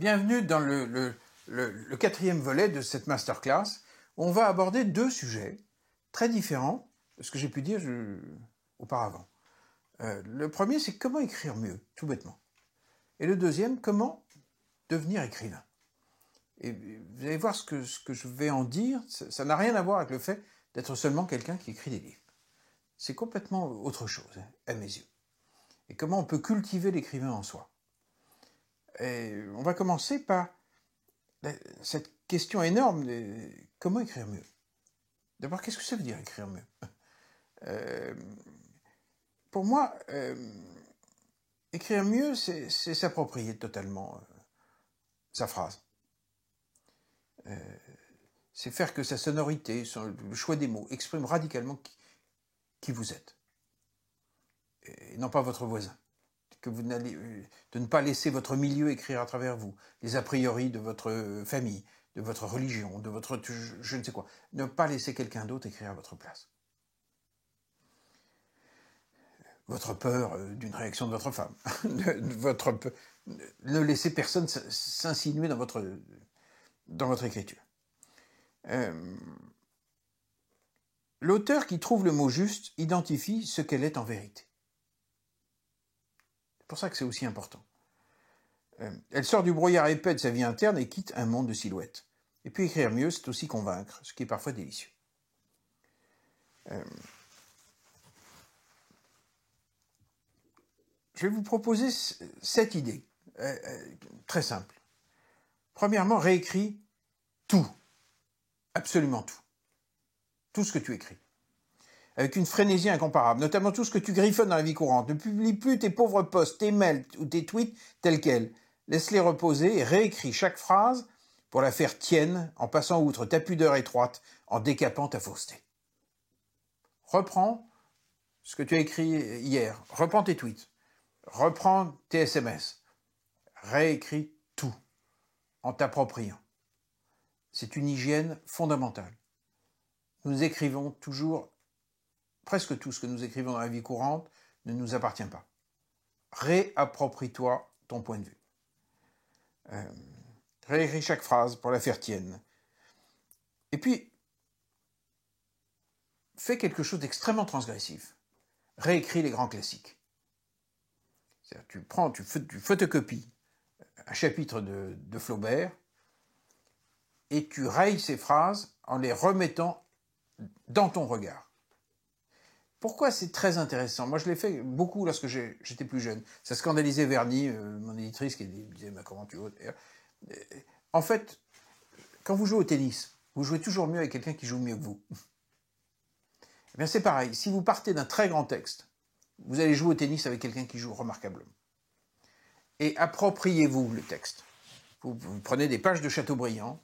Bienvenue dans le quatrième volet de cette masterclass. On va aborder deux sujets très différents de ce que j'ai pu dire auparavant. Le premier, c'est comment écrire mieux, tout bêtement. Et le deuxième, comment devenir écrivain. Et vous allez voir ce que je vais en dire, ça n'a rien à voir avec le fait d'être seulement quelqu'un qui écrit des livres. C'est complètement autre chose, à mes yeux. Et comment on peut cultiver l'écrivain en soi. Et on va commencer par cette question énorme de comment écrire mieux. D'abord, qu'est-ce que ça veut dire écrire mieux? Pour moi, écrire mieux, c'est s'approprier totalement sa phrase. C'est faire que sa sonorité, le choix des mots, exprime radicalement qui vous êtes. Et non pas votre voisin. De ne pas laisser votre milieu écrire à travers vous, les a priori de votre famille, de votre religion, de votre je ne sais quoi. Ne pas laisser quelqu'un d'autre écrire à votre place. Votre peur d'une réaction de votre femme. Ne laissez personne s'insinuer dans votre écriture. L'auteur qui trouve le mot juste identifie ce qu'elle est en vérité. C'est pour ça que c'est aussi important. Elle sort du brouillard épais de sa vie interne et quitte un monde de silhouettes. Et puis écrire mieux, c'est aussi convaincre, ce qui est parfois délicieux. Je vais vous proposer 7 idées, très simples. Premièrement, réécris tout, absolument tout. Tout ce que tu écris. Avec une frénésie incomparable, notamment tout ce que tu griffonnes dans la vie courante. Ne publie plus tes pauvres posts, tes mails ou tes tweets tels quels. Laisse-les reposer et réécris chaque phrase pour la faire tienne en passant outre ta pudeur étroite, en décapant ta fausseté. Reprends ce que tu as écrit hier. Reprends tes tweets. Reprends tes SMS. Réécris tout en t'appropriant. C'est une hygiène fondamentale. Nous écrivons toujours, presque tout ce que nous écrivons dans la vie courante ne nous appartient pas. Réapproprie-toi ton point de vue. Réécris chaque phrase pour la faire tienne. Et puis, fais quelque chose d'extrêmement transgressif. Réécris les grands classiques. C'est-à-dire, tu photocopies un chapitre de Flaubert et tu rayes ces phrases en les remettant dans ton regard. Pourquoi c'est très intéressant? Moi, je l'ai fait beaucoup lorsque j'étais plus jeune. Ça scandalisait Verny, mon éditrice, qui disait « comment tu oses ?» En fait, quand vous jouez au tennis, vous jouez toujours mieux avec quelqu'un qui joue mieux que vous. Eh bien, c'est pareil. Si vous partez d'un très grand texte, vous allez jouer au tennis avec quelqu'un qui joue remarquablement. Et appropriez-vous le texte. Vous prenez des pages de Chateaubriand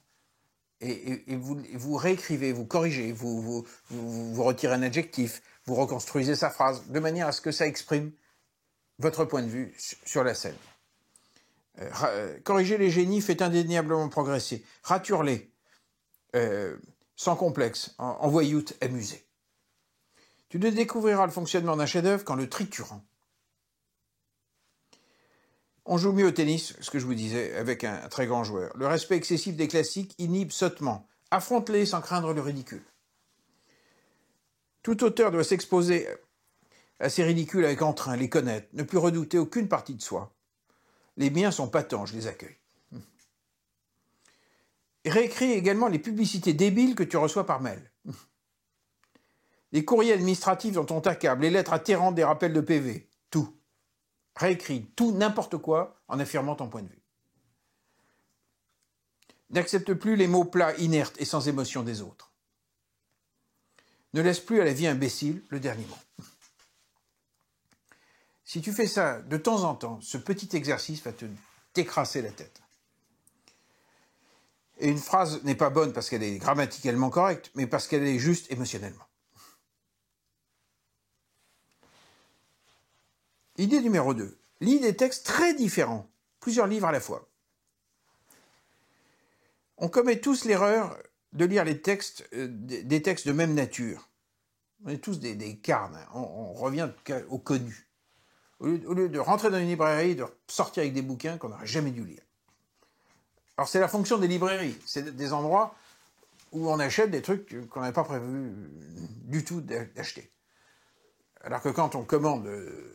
et vous réécrivez, vous corrigez, vous retirez un adjectif, vous reconstruisez sa phrase de manière à ce que ça exprime votre point de vue sur la scène. Corriger les génies fait indéniablement progresser. Rature-les, sans complexe, en voyoute amusé. Tu ne découvriras le fonctionnement d'un chef-d'œuvre qu'en le triturant. On joue mieux au tennis, ce que je vous disais, avec un très grand joueur. Le respect excessif des classiques inhibe sottement. Affronte-les sans craindre le ridicule. Tout auteur doit s'exposer à ces ridicules avec entrain, les connaître, ne plus redouter aucune partie de soi. Les miens sont patents, je les accueille. Et réécris également les publicités débiles que tu reçois par mail. Les courriers administratifs dont on t'accable, les lettres atterrantes des rappels de PV, tout. Réécris tout, n'importe quoi, en affirmant ton point de vue. N'accepte plus les mots plats, inertes et sans émotion des autres. Ne laisse plus à la vie imbécile le dernier mot. Si tu fais ça de temps en temps, ce petit exercice va te t'écraser la tête. Et une phrase n'est pas bonne parce qu'elle est grammaticalement correcte, mais parce qu'elle est juste émotionnellement. Idée numéro 2. Lis des textes très différents, plusieurs livres à la fois. On commet tous l'erreur de lire des textes de même nature. On est tous des carnes, on revient au connu. Au lieu de rentrer dans une librairie, de sortir avec des bouquins qu'on n'aurait jamais dû lire. Alors c'est la fonction des librairies, c'est des endroits où on achète des trucs qu'on n'avait pas prévu du tout d'acheter. Alors que quand on commande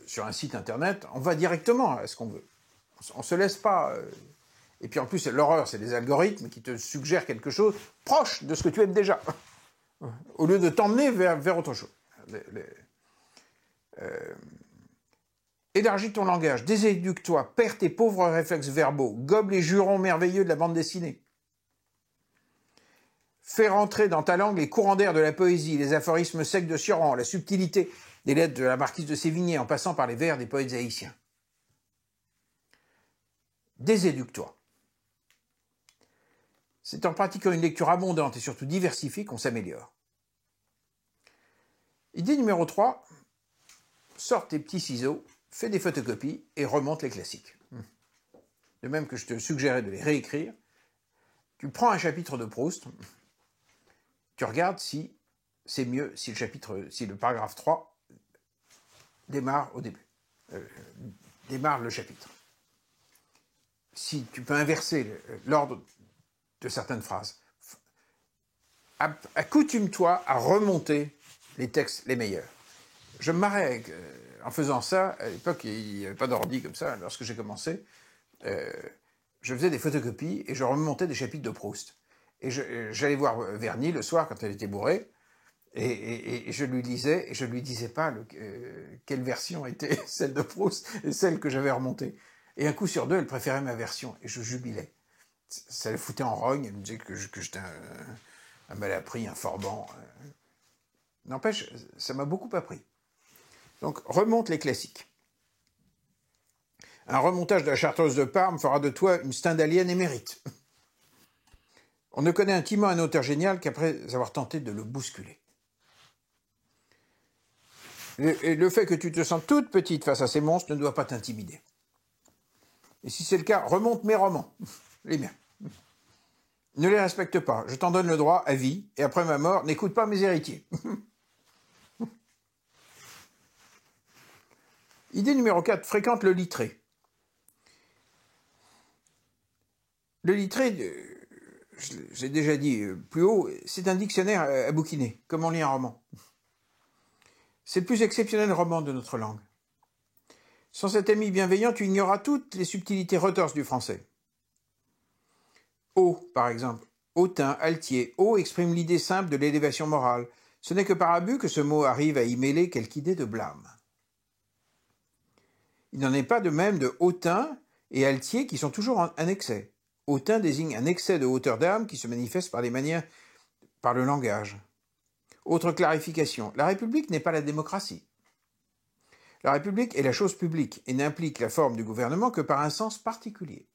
sur un site internet, on va directement à ce qu'on veut. On ne se laisse pas... Et puis en plus, l'horreur, c'est les algorithmes qui te suggèrent quelque chose proche de ce que tu aimes déjà, au lieu de t'emmener vers autre chose. Élargis ton langage, déséduque-toi, perds tes pauvres réflexes verbaux, gobe les jurons merveilleux de la bande dessinée. Fais rentrer dans ta langue les courants d'air de la poésie, les aphorismes secs de Sioran, la subtilité des lettres de la marquise de Sévigné, en passant par les vers des poètes haïtiens. Déséduque-toi. C'est en pratiquant une lecture abondante et surtout diversifiée qu'on s'améliore. Idée numéro 3, sors tes petits ciseaux, fais des photocopies et remonte les classiques. De même que je te suggérais de les réécrire, tu prends un chapitre de Proust, tu regardes si c'est mieux si le paragraphe 3 démarre au début, démarre le chapitre. Si tu peux inverser l'ordre de certaines phrases, accoutume-toi à remonter les textes les meilleurs. Je me marrais en faisant ça. À l'époque, il n'y avait pas d'ordi comme ça. Lorsque j'ai commencé, je faisais des photocopies et je remontais des chapitres de Proust. Et j'allais voir Verny le soir quand elle était bourrée, et je lui lisais, et je lui disais pas quelle version était celle de Proust et celle que j'avais remontée. Et un coup sur deux, elle préférait ma version, et je jubilais. Ça le foutait en rogne, elle me disait que j'étais un malappris, un forban. N'empêche, ça m'a beaucoup appris. Donc, remonte les classiques. Un remontage de la Chartreuse de Parme fera de toi une stendhalienne émérite. On ne connaît intimement un auteur génial qu'après avoir tenté de le bousculer. Et le fait que tu te sens toute petite face à ces monstres ne doit pas t'intimider. Et si c'est le cas, remonte mes romans, les miens. Ne les respecte pas, je t'en donne le droit à vie, et après ma mort, n'écoute pas mes héritiers. Idée numéro 4, fréquente le littré. Le littré, j'ai déjà dit plus haut, c'est un dictionnaire à bouquiner, comme on lit un roman. C'est le plus exceptionnel roman de notre langue. Sans cet ami bienveillant, tu ignoras toutes les subtilités retorses du français. Haut, par exemple. Hautain, altier. Haut exprime l'idée simple de l'élévation morale. Ce n'est que par abus que ce mot arrive à y mêler quelque idée de blâme. Il n'en est pas de même de hautain et altier qui sont toujours un excès. Hautain désigne un excès de hauteur d'âme qui se manifeste par les manières, par le langage. Autre clarification, la République n'est pas la démocratie. La République est la chose publique et n'implique la forme du gouvernement que par un sens particulier.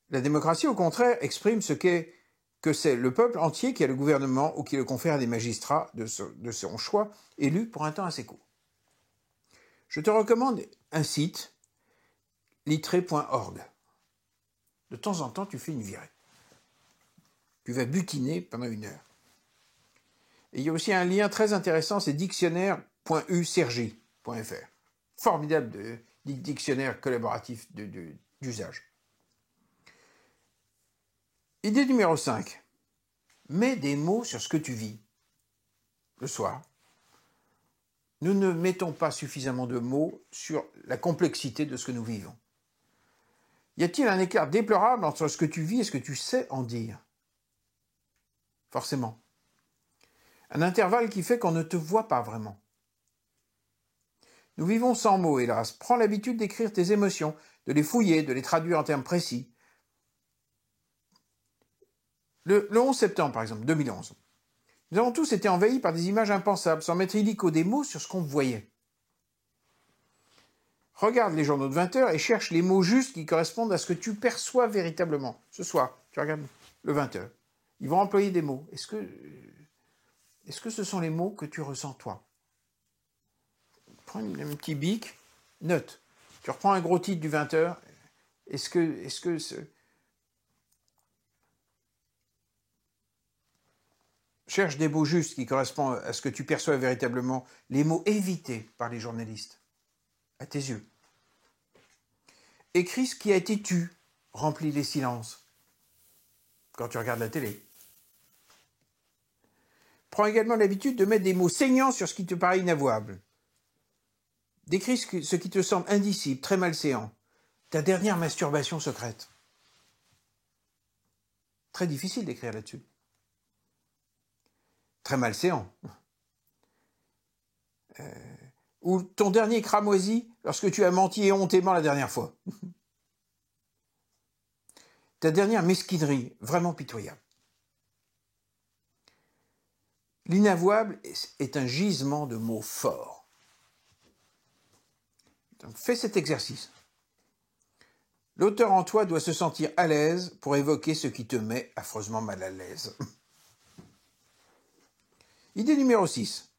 La démocratie, au contraire, exprime que c'est le peuple entier qui a le gouvernement ou qui le confère à des magistrats de son choix, élus pour un temps assez court. Je te recommande un site, littré.org. De temps en temps, tu fais une virée. Tu vas butiner pendant 1 heure. Et il y a aussi un lien très intéressant, c'est dictionnaire.usergi.fr. Formidable dictionnaire collaboratif d'usage. Idée numéro 5. Mets des mots sur ce que tu vis. Le soir. Nous ne mettons pas suffisamment de mots sur la complexité de ce que nous vivons. Y a-t-il un écart déplorable entre ce que tu vis et ce que tu sais en dire? Forcément. Un intervalle qui fait qu'on ne te voit pas vraiment. Nous vivons sans mots, hélas. Prends l'habitude d'écrire tes émotions, de les fouiller, de les traduire en termes précis. Le 11 septembre, par exemple, 2011, nous avons tous été envahis par des images impensables, sans mettre illico des mots sur ce qu'on voyait. Regarde les journaux de 20 heures et cherche les mots justes qui correspondent à ce que tu perçois véritablement. Ce soir, tu regardes le 20 heures. Ils vont employer des mots. Est-ce que ce sont les mots que tu ressens toi? Prends un petit bic, note. Tu reprends un gros titre du 20 heures. Cherche des mots justes qui correspondent à ce que tu perçois véritablement, les mots évités par les journalistes, à tes yeux. Écris ce qui a été tu, remplis les silences. quand tu regardes la télé. Prends également l'habitude de mettre des mots saignants sur ce qui te paraît inavouable. Décris ce qui te semble indicible, très malséant. Ta dernière masturbation secrète. Très difficile d'écrire là-dessus. Très malséant. Ou ton dernier cramoisi lorsque tu as menti éhontément la dernière fois. Ta dernière mesquinerie, vraiment pitoyable. L'inavouable est un gisement de mots forts. Donc, fais cet exercice. L'auteur en toi doit se sentir à l'aise pour évoquer ce qui te met affreusement mal à l'aise. Idée numéro 6.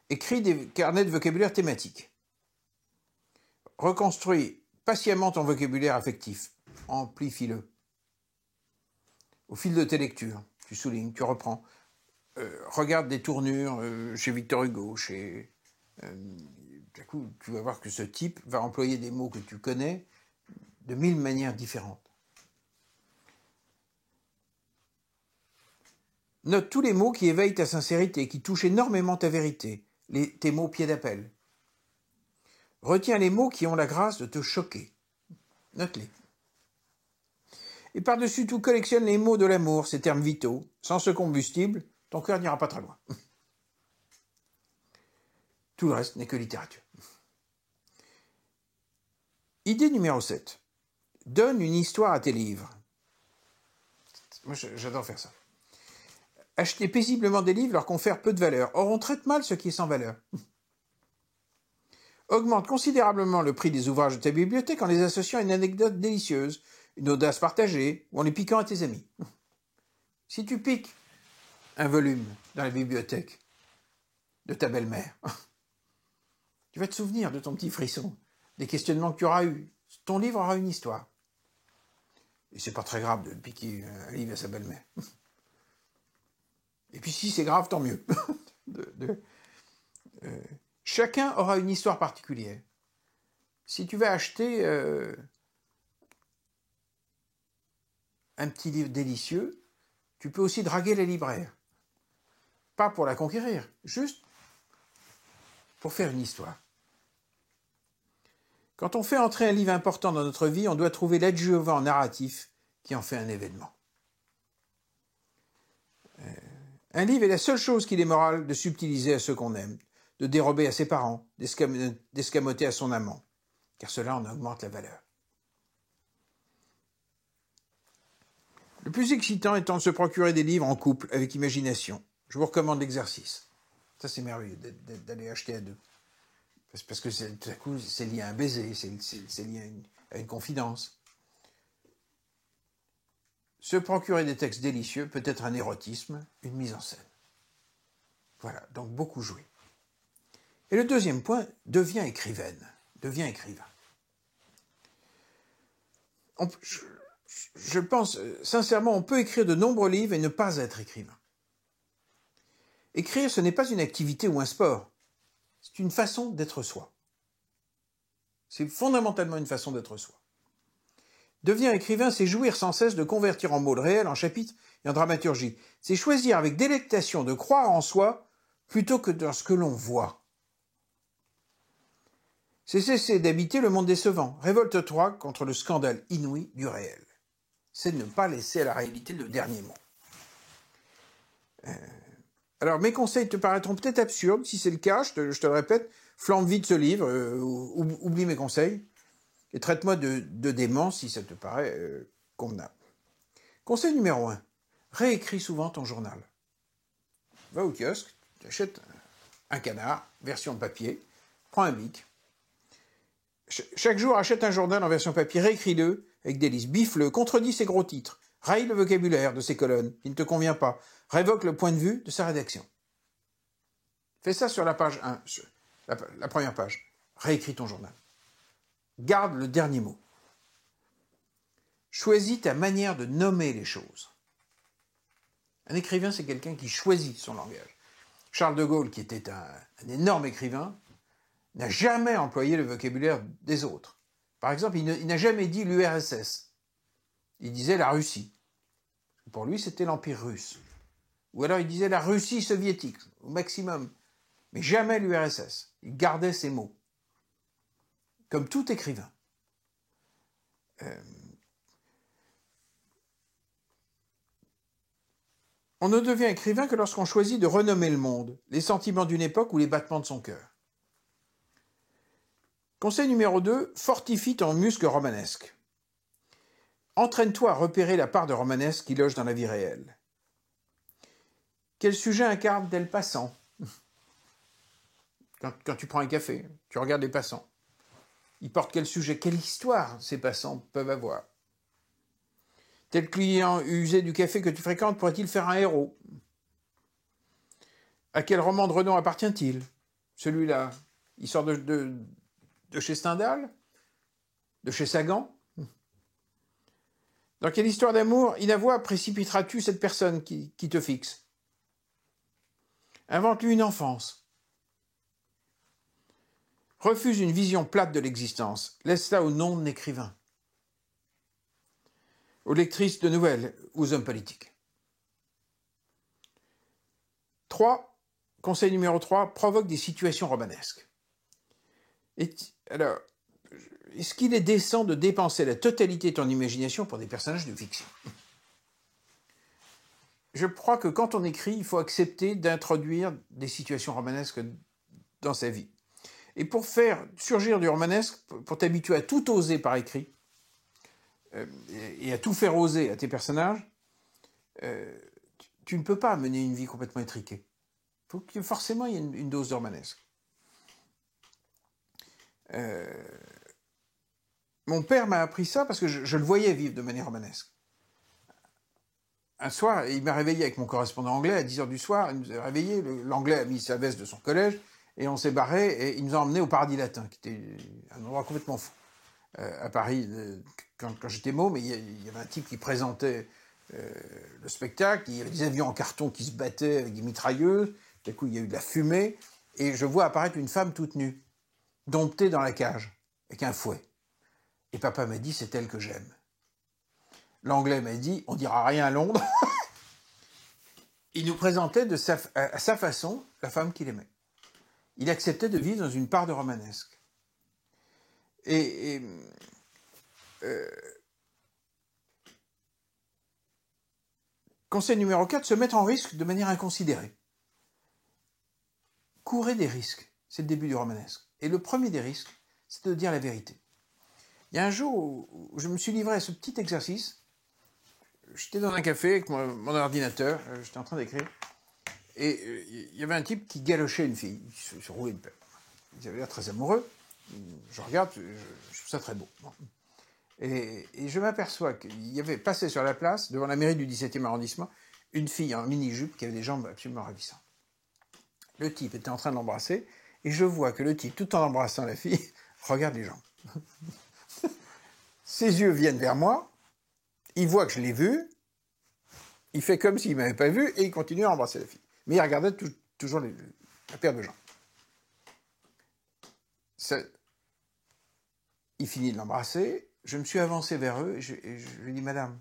Écris des carnets de vocabulaire thématiques. Reconstruis patiemment ton vocabulaire affectif. Amplifie-le. Au fil de tes lectures, tu soulignes, tu reprends. Regarde des tournures chez Victor Hugo, du coup, tu vas voir que ce type va employer des mots que tu connais de 1000 manières différentes. Note tous les mots qui éveillent ta sincérité, qui touchent énormément ta vérité, tes mots pieds d'appel. Retiens les mots qui ont la grâce de te choquer. Note-les. Et par-dessus tout, collectionne les mots de l'amour, ces termes vitaux. Sans ce combustible, ton cœur n'ira pas très loin. Tout le reste n'est que littérature. Idée numéro 7. Donne une histoire à tes livres. Moi, j'adore faire ça. Acheter paisiblement des livres leur confère peu de valeur. Or, on traite mal ce qui est sans valeur. Augmente considérablement le prix des ouvrages de ta bibliothèque en les associant à une anecdote délicieuse, une audace partagée, ou en les piquant à tes amis. Si tu piques un volume dans la bibliothèque de ta belle-mère, tu vas te souvenir de ton petit frisson, des questionnements que tu auras eus. Ton livre aura une histoire. Et c'est pas très grave de piquer un livre à sa belle-mère. Et puis si c'est grave, tant mieux. Chacun aura une histoire particulière. Si tu vas acheter un petit livre délicieux, tu peux aussi draguer les libraires. Pas pour la conquérir, juste pour faire une histoire. Quand on fait entrer un livre important dans notre vie, on doit trouver l'adjuvant narratif qui en fait un événement. Un livre est la seule chose qu'il est moral de subtiliser à ceux qu'on aime, de dérober à ses parents, d'escamoter à son amant, car cela en augmente la valeur. Le plus excitant étant de se procurer des livres en couple, avec imagination. Je vous recommande l'exercice. Ça, c'est merveilleux, d'aller acheter à deux. Parce que tout à coup, c'est lié à un baiser, c'est lié à une confidence. Se procurer des textes délicieux peut être un érotisme, une mise en scène. Voilà, donc beaucoup jouer. Et le deuxième point, deviens écrivaine, deviens écrivain. Je pense, sincèrement, on peut écrire de nombreux livres et ne pas être écrivain. Écrire, ce n'est pas une activité ou un sport. C'est une façon d'être soi. C'est fondamentalement une façon d'être soi. Deviens écrivain, c'est jouir sans cesse de convertir en mots le réel, en chapitres et en dramaturgie. C'est choisir avec délectation de croire en soi plutôt que dans ce que l'on voit. C'est cesser d'habiter le monde décevant. Révolte-toi contre le scandale inouï du réel. C'est de ne pas laisser à la réalité le dernier mot. Alors, mes conseils te paraîtront peut-être absurdes. Si c'est le cas, je te le répète, flambe vite ce livre, oublie mes conseils, et traite-moi de dément si ça te paraît convenable. Conseil numéro 1. Réécris souvent ton journal. Va au kiosque, tu achètes un canard, version papier, prends un bic. Chaque jour, achète un journal en version papier, réécris-le avec délice, biffe-le, contredis ses gros titres, raille le vocabulaire de ses colonnes qui ne te convient pas, révoque le point de vue de sa rédaction. Fais ça sur la page 1, la première page. Réécris ton journal. Garde le dernier mot. Choisis ta manière de nommer les choses. Un écrivain, c'est quelqu'un qui choisit son langage. Charles de Gaulle, qui était un énorme écrivain, n'a jamais employé le vocabulaire des autres. Par exemple, il n'a jamais dit l'URSS. Il disait la Russie. Pour lui, c'était l'Empire russe. Ou alors il disait la Russie soviétique, au maximum. Mais jamais l'URSS. Il gardait ses mots. Comme tout écrivain. On ne devient écrivain que lorsqu'on choisit de renommer le monde, les sentiments d'une époque ou les battements de son cœur. Conseil numéro 2, fortifie ton muscle romanesque. Entraîne-toi à repérer la part de romanesque qui loge dans la vie réelle. Quel sujet incarne tel passant ? Quand tu prends un café, tu regardes les passants. Ils portent quel sujet ? Quelle histoire ces passants peuvent avoir ? Tel client usé du café que tu fréquentes pourrait-il faire un héros ? À quel roman de renom appartient-il ? Celui-là, il sort de chez Stendhal ? De chez Sagan ? Dans quelle histoire d'amour inavouable précipiteras-tu cette personne qui te fixe ? Invente-lui une enfance. Refuse une vision plate de l'existence. Laisse-la au nom de l'écrivain, aux lectrices de nouvelles, aux hommes politiques. 3. Conseil numéro 3, provoque des situations romanesques. Alors, est-ce qu'il est décent de dépenser la totalité de ton imagination pour des personnages de fiction ? Je crois que quand on écrit, il faut accepter d'introduire des situations romanesques dans sa vie. Et pour faire surgir du romanesque, pour t'habituer à tout oser par écrit, et à tout faire oser à tes personnages, tu ne peux pas mener une vie complètement étriquée. Il faut que forcément il y ait une dose de romanesque. Mon père m'a appris ça parce que je le voyais vivre de manière romanesque. Un soir, il m'a réveillé avec mon correspondant anglais à 10h du soir. Il nous a réveillés, l'anglais a mis sa veste de son collège et on s'est barré et il nous a emmenés au Paradis Latin, qui était un endroit complètement fou. À Paris, quand j'étais môme, il y avait un type qui présentait le spectacle, il y avait des avions en carton qui se battaient avec des mitrailleuses, d'un coup il y a eu de la fumée, et je vois apparaître une femme toute nue, domptée dans la cage, avec un fouet. Et papa m'a dit, c'est elle que j'aime. L'anglais m'a dit, on dira rien à Londres. Il nous présentait à sa façon la femme qu'il aimait. Il acceptait de vivre dans une part de romanesque. Conseil numéro 4, se mettre en risque de manière inconsidérée. Courez des risques, c'est le début du romanesque. Et le premier des risques, c'est de dire la vérité. Il y a un jour où je me suis livré à ce petit exercice. J'étais dans un café avec mon ordinateur, j'étais en train d'écrire, et il y avait un type qui galochait une fille, qui se roulait une pelle. Ils avaient l'air très amoureux. Je regarde, je trouve ça très beau. Et je m'aperçois qu'il y avait passé sur la place, devant la mairie du 17e arrondissement, une fille en mini-jupe qui avait des jambes absolument ravissantes. Le type était en train de l'embrasser, et je vois que le type, tout en embrassant la fille, regarde les jambes. Ses yeux viennent vers moi, il voit que je l'ai vu, il fait comme s'il ne m'avait pas vu, et il continue à embrasser la fille. Mais il regardait toujours la paire de jambes. Il finit de l'embrasser, je me suis avancé vers eux, et je lui ai dit, madame,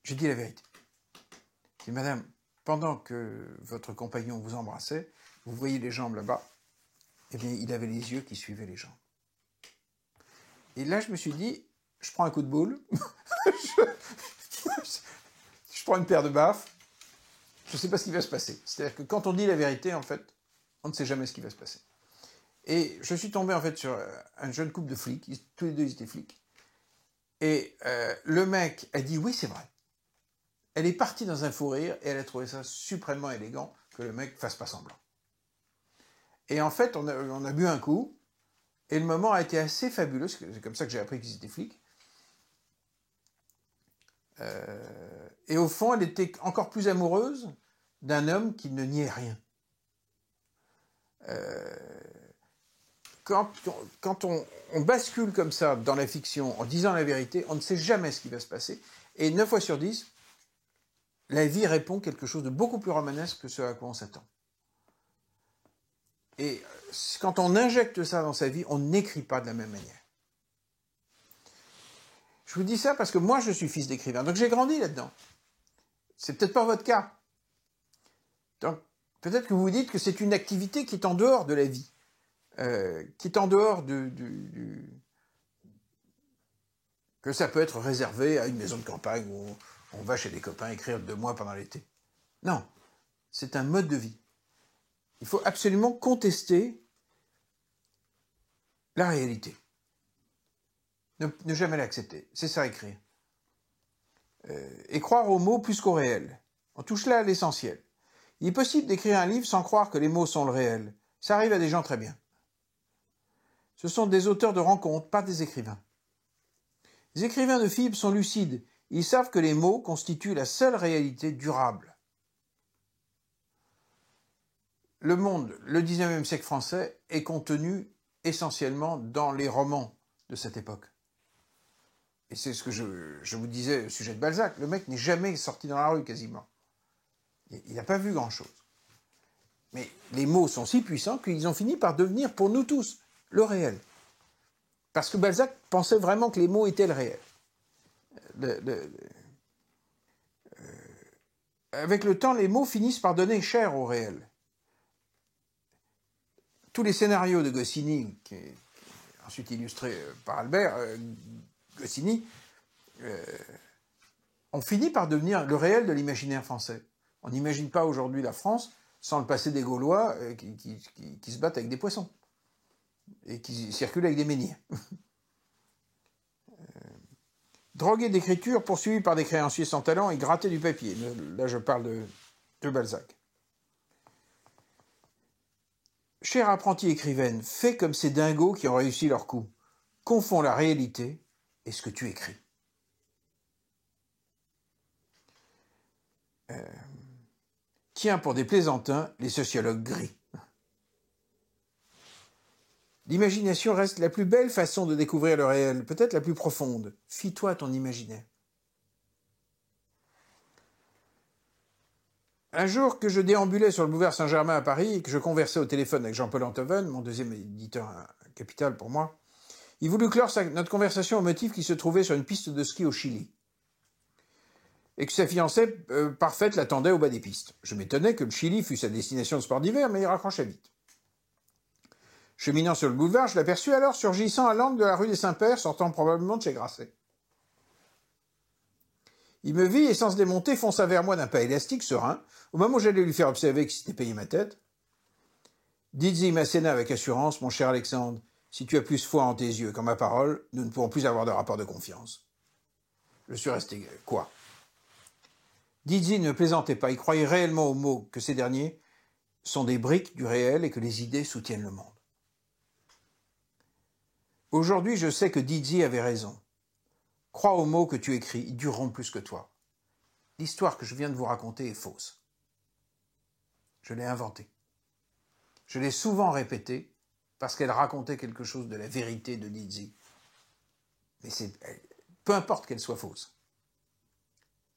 j'ai dit la vérité. Je dis, madame, pendant que votre compagnon vous embrassait, vous voyez les jambes là-bas, eh bien, il avait les yeux qui suivaient les jambes. Et là, je me suis dit, je prends un coup de boule, je prends une paire de baffes, je ne sais pas ce qui va se passer. C'est-à-dire que quand on dit la vérité, en fait, on ne sait jamais ce qui va se passer. Et je suis tombé, en fait, sur un jeune couple de flics, tous les deux, ils étaient flics. Et le mec a dit, oui, c'est vrai. Elle est partie dans un fou rire, et elle a trouvé ça suprêmement élégant que le mec fasse pas semblant. Et en fait, on a bu un coup, et le moment a été assez fabuleux, c'est comme ça que j'ai appris qu'ils étaient flics. Et au fond, elle était encore plus amoureuse d'un homme qui ne niait rien. Quand on bascule comme ça dans la fiction en disant la vérité, on ne sait jamais ce qui va se passer. Et 9 fois sur 10, la vie répond quelque chose de beaucoup plus romanesque que ce à quoi on s'attend. Et quand on injecte ça dans sa vie, on n'écrit pas de la même manière. Je vous dis ça parce que moi, je suis fils d'écrivain, donc j'ai grandi là-dedans. C'est peut-être pas votre cas. Donc, peut-être que vous vous dites que c'est une activité qui est en dehors de la vie, qui est en dehors que ça peut être réservé à une maison de campagne où on va chez des copains écrire 2 mois pendant l'été. Non, c'est un mode de vie. Il faut absolument contester la réalité. Ne jamais l'accepter. C'est ça, écrire. Et croire aux mots plus qu'au réel. On touche là à l'essentiel. Il est possible d'écrire un livre sans croire que les mots sont le réel. Ça arrive à des gens très bien. Ce sont des auteurs de rencontres, pas des écrivains. Les écrivains de fibres sont lucides. Ils savent que les mots constituent la seule réalité durable. Le monde, le 19e siècle français, est contenu essentiellement dans les romans de cette époque. Et c'est ce que je vous disais au sujet de Balzac. Le mec n'est jamais sorti dans la rue, quasiment. Il n'a pas vu grand-chose. Mais les mots sont si puissants qu'ils ont fini par devenir, pour nous tous, le réel. Parce que Balzac pensait vraiment que les mots étaient le réel. Avec le temps, les mots finissent par donner chair au réel. Tous les scénarios de Goscinny, qui est ensuite illustré par Albert, Goscinny, ont fini par devenir le réel de l'imaginaire français. On n'imagine pas aujourd'hui la France sans le passé des Gaulois qui se battent avec des poissons et qui circulent avec des menhirs. Drogué d'écriture, poursuivi par des créanciers sans talent et gratté du papier. Là, je parle de Balzac. Chère apprentie écrivaine, fais comme ces dingos qui ont réussi leur coup. Confonds la réalité et ce que tu écris. Tiens pour des plaisantins les sociologues gris. L'imagination reste la plus belle façon de découvrir le réel, peut-être la plus profonde. Fie-toi à ton imaginaire. Un jour que je déambulais sur le boulevard Saint-Germain à Paris et que je conversais au téléphone avec Jean-Paul Enthoven, mon deuxième éditeur capital pour moi, il voulut clore notre conversation au motif qu'il se trouvait sur une piste de ski au Chili et que sa fiancée parfaite l'attendait au bas des pistes. Je m'étonnais que le Chili fût sa destination de sport d'hiver, mais il raccrochait vite. Cheminant sur le boulevard, je l'aperçus alors surgissant à l'angle de la rue des Saints-Pères, sortant probablement de chez Grasset. Il me vit et sans se démonter fonça vers moi d'un pas élastique, serein, au moment où j'allais lui faire observer qu'il s'était payé ma tête. Dites-y, m'asséna avec assurance, mon cher Alexandre, si tu as plus foi en tes yeux qu'en ma parole, nous ne pourrons plus avoir de rapport de confiance. Je suis resté quoi? Dites-y, ne plaisantez pas, il croyait réellement aux mots que ces derniers sont des briques du réel et que les idées soutiennent le monde. Aujourd'hui, je sais que Didier avait raison. Crois aux mots que tu écris, ils dureront plus que toi. L'histoire que je viens de vous raconter est fausse. Je l'ai inventée. Je l'ai souvent répétée parce qu'elle racontait quelque chose de la vérité de Didier. Mais peu importe qu'elle soit fausse.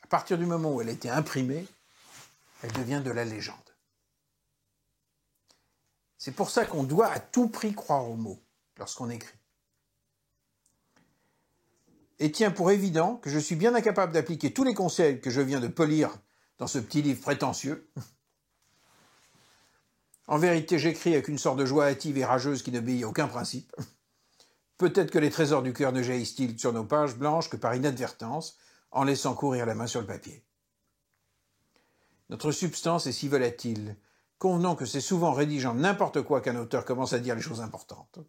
À partir du moment où elle a été imprimée, elle devient de la légende. C'est pour ça qu'on doit à tout prix croire aux mots lorsqu'on écrit. Et tiens pour évident que je suis bien incapable d'appliquer tous les conseils que je viens de polir dans ce petit livre prétentieux. En vérité, j'écris avec une sorte de joie hâtive et rageuse qui n'obéit à aucun principe. Peut-être que les trésors du cœur ne jaillissent-ils sur nos pages blanches que par inadvertance, en laissant courir la main sur le papier. Notre substance est si volatile, convenons que c'est souvent en rédigeant n'importe quoi qu'un auteur commence à dire les choses importantes.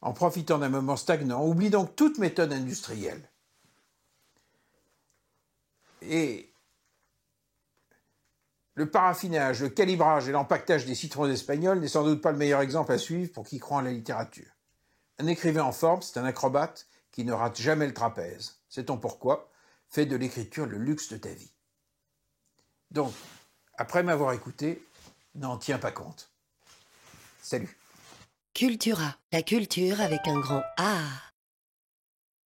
En profitant d'un moment stagnant, oublie donc toute méthode industrielle. Et le paraffinage, le calibrage et l'empaquetage des citrons espagnols n'est sans doute pas le meilleur exemple à suivre pour qui croit en la littérature. Un écrivain en forme, c'est un acrobate qui ne rate jamais le trapèze. Sait-on pourquoi? Fais de l'écriture le luxe de ta vie. Donc, après m'avoir écouté, n'en tiens pas compte. Salut. Cultura, la culture avec un grand A.